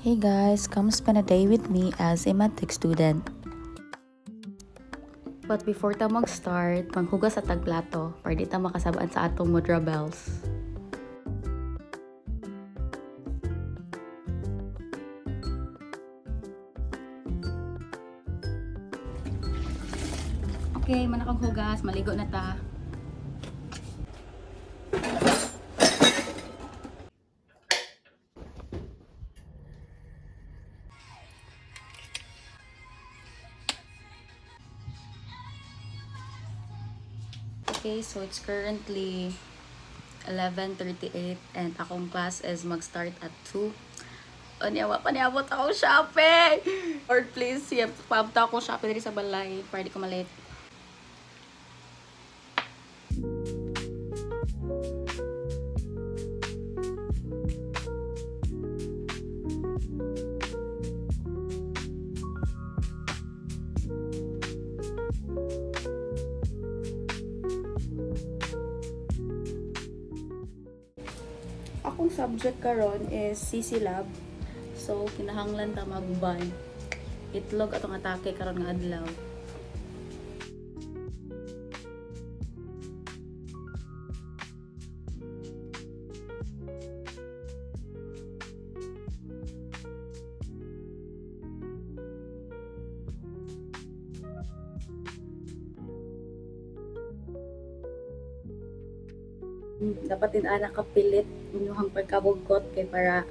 Hey guys, come spend a day with me as a medtech student. But before ta mag-start, maghugas sa tagplato para di ta makasabaan sa atong mudra bells. Okay, manakang hugas, maligo na ta. Okay, so it's currently 11:38 and akong class is mag-start at 2. O niyawa pa niabot akong shopping! Lord, please, pabta akong shopping rin sa balay para di ko malate. Akong subject karon is CC Lab. So, kinahanglan ta mag-ban. Itlog atong atake karon nga adlaw. Dapat din anak kapilit inyong pagkabugot kay para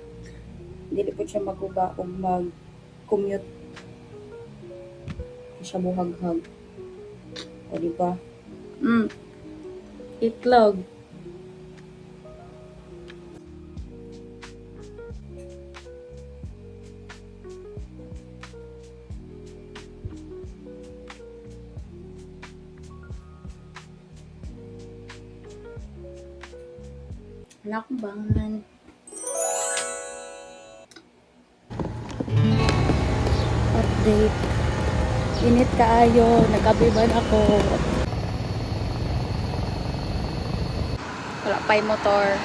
dili po siya maguba o mag-commute siya buhaghag o diba itlog wala akong bangan. Update. Init kaayo. Nagkabiban ako. Wala pa yung motor.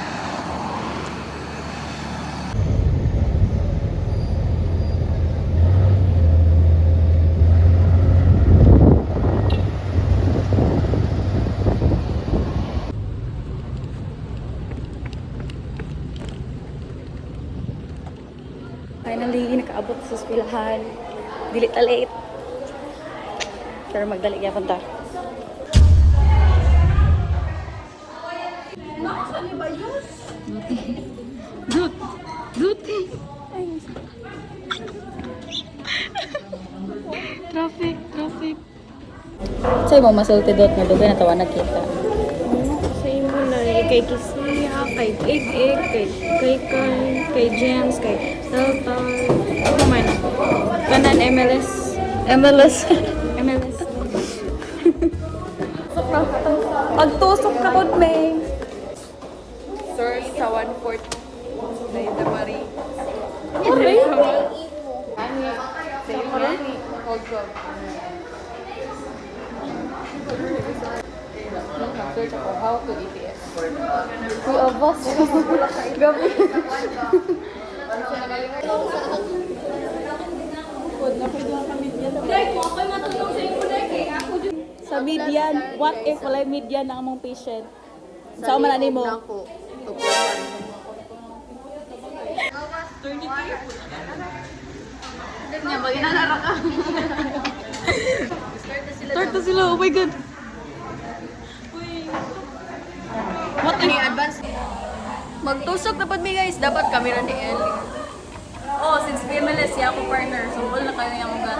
Finally, nakaabot sa eskwelahan. Dili ta late. Pero magdali gyapon ta. Nakasali ba yun? Duty. Traffic. Sa'yo mo masulti dot nga dugay natawa nakita. Sa imo na kay Kisiya, kay Egg, kay Gems, kay Delta, ano man. Kanan MLS. Pagtusok ka po, May. Source sa 140 na yung Damari. Uri? Ani, hold ko. Search ako how to ETS. Three of us. Grabe. Sa median, what if wala median ng among patient? Sa man ani mo? Start na sila. Oh my god. What if Advance. Magtusok na pag guys, dapat camera ni Ellie. Oh, since PMLS, siya ako partner. So, all na kayo yung ugat.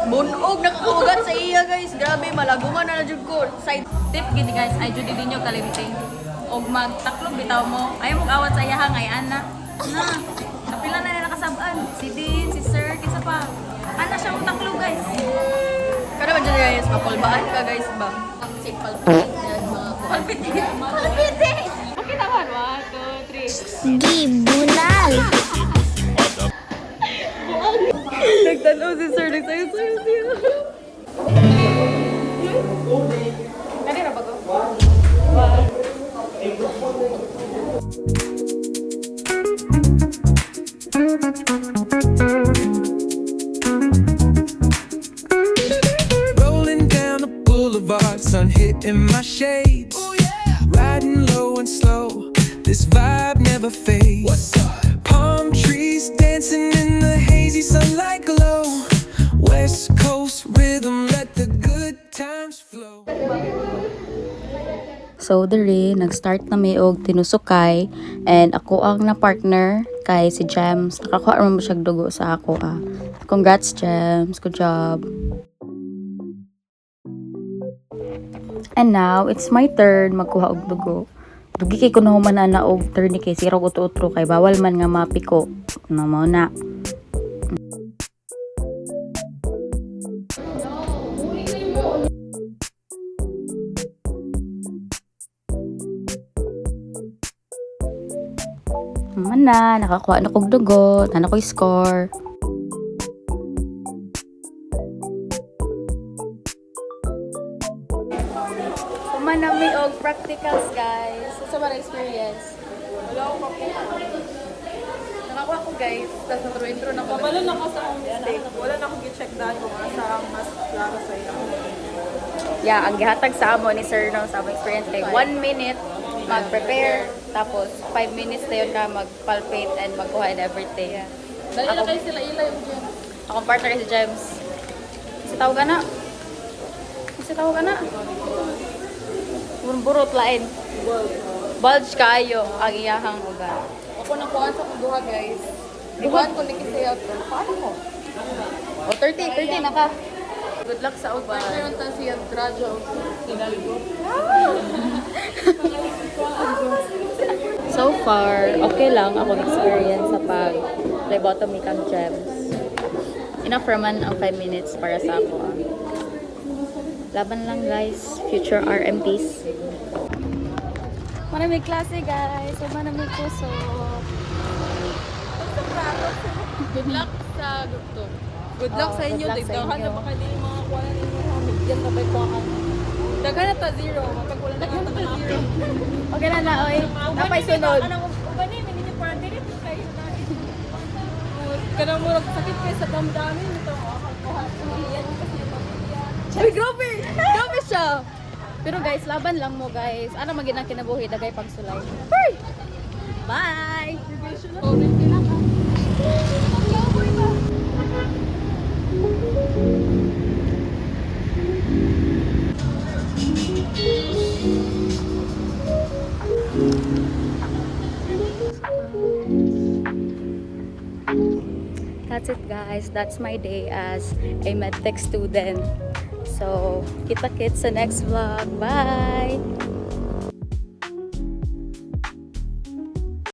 Bunog, nakakaugat sa iya guys. Grabe, malaguman na jud ko. Side tip, gini guys, ay jud din yung kalimting. Og magtaklog bitaw mo. Ayaw mo awat sa iya hang, ay ana. Kapila na nila nakasabaan. Si Dean, si Sir, kisa pa. Ana siya mong taklog guys. Kada ba dyan guys, mapulbaan ka guys ba? Si palpitin. Palpitin! Okay naman, 1, 2, 3. Gibunal. Nagtanaw si Sir, nagsayo siya. Kanina ba ko? Rolling down the boulevard, sun hitting my shades. Riding low and slow, this vibe never fades. Palm trees dancing in the hazy sunlight glow. West Coast rhythm, let the good times flow. So diri nag-start na may og tinusukay and ako ang na partner kay si Gems. Nakakuha ra mo siya dugo sa ako ah. Congrats Gems, good job. And now it's my turn magkuha og dugo. Dugi kay kuno man na og turn ni kay sirog utro kay bawal man nga mapiko. No mo na. Mana, nakakuha na kog dugo, na ko'y score. Manami og practicals, guys. Sa mga experience. Wala ko nakakuha ko, guys. Tapos intro na ko. Wala na ko sa mistake. Wala na ko gi-check dahil kung asa ang mas klaro sa iyo. Yeah, ang gihatag sa amo ni Sir no sa among experience kay 1 minute mag-prepare tapos 5 minutes na yun ka mag-palpate and magkuha and everything. Dali na kayo sila ila yung gym. Akong partner kay si James. Si tawag ka na. Si tawag ka na. Burot lain. Bulge kayo ang iyahang ugat. Ako nakuhaan sa kuduha, guys. Iwan ko ni kisayot ko. Paano ko? O 30 na ka. Good luck sa uban. Meron ta siya Drajo. So far, okay lang akong experience sa pag-phlebotomy kang Gems. Enough naman ang 5 minutes para sa ako. Laban lang guys, future RMPs. Maraming klase guys, so maraming puso. Good luck sa dugtong. Good luck Oh, sa inyo. good luck sa Dagdagan inyo. na baka di mga kuha na ninyo mga median na may kuhaan. Daghan na ta zero. Magkagula na ta zero. Okay na na, oy. Napay sunod. Uban ni, hindi niyo parang dirit kayo na. Kanang murag sakit kayo sa damdamin. Ito, kuha. Yan kasi yung pamilya. Uy, grabe! Grabe siya! Pero guys, laban lang mo guys. Ano maging ang kinabuhi, dagay pagsulay. Hey! Bye! That's it guys. That's my day as a medtech student. So, kita-kits sa next vlog. Bye!